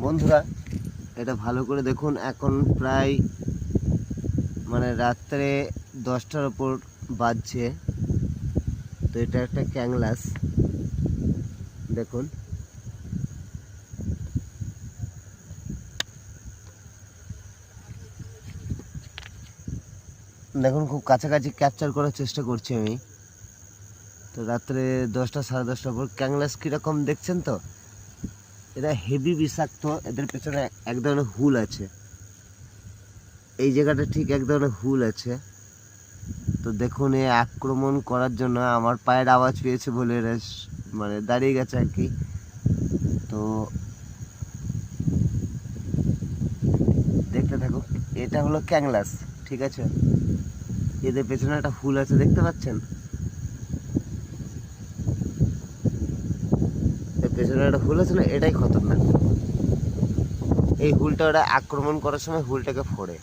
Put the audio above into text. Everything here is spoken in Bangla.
বন্ধুরা এটা ভালো করে দেখুন, এখন প্রায় মানে রাত্রে 10টার ওপর বাজছে। তো এটা একটা ক্যাংলাস, দেখুন দেখুন খুব কাছাকাছি ক্যাপচার করার চেষ্টা করছি আমি। তো রাত্রে 10টা সাড়ে 10টার পর ক্যাংলাস কীরকম দেখছেন তো, এরা হেভি বিষাক্ত। এদের পেছনে এক ধরনের হুল আছে, এই জায়গাটা ঠিক এক ধরনের হুল আছে। তো দেখুন এ আক্রমণ করার জন্য আমার পায়ের আওয়াজ পেয়েছে বলে এরা মানে দাঁড়িয়ে গেছে আর কি। তো দেখতে থাকুক, এটা হলো ক্যাংলাস, ঠিক আছে। এদের পেছনে একটা হুল আছে, দেখতে পাচ্ছেন? এর পেছনে একটা হুল আছে না, এটাই খতরনাক। এই হুলটা ওরা আক্রমণ করার সময় হুলটাকে ফোড়ে।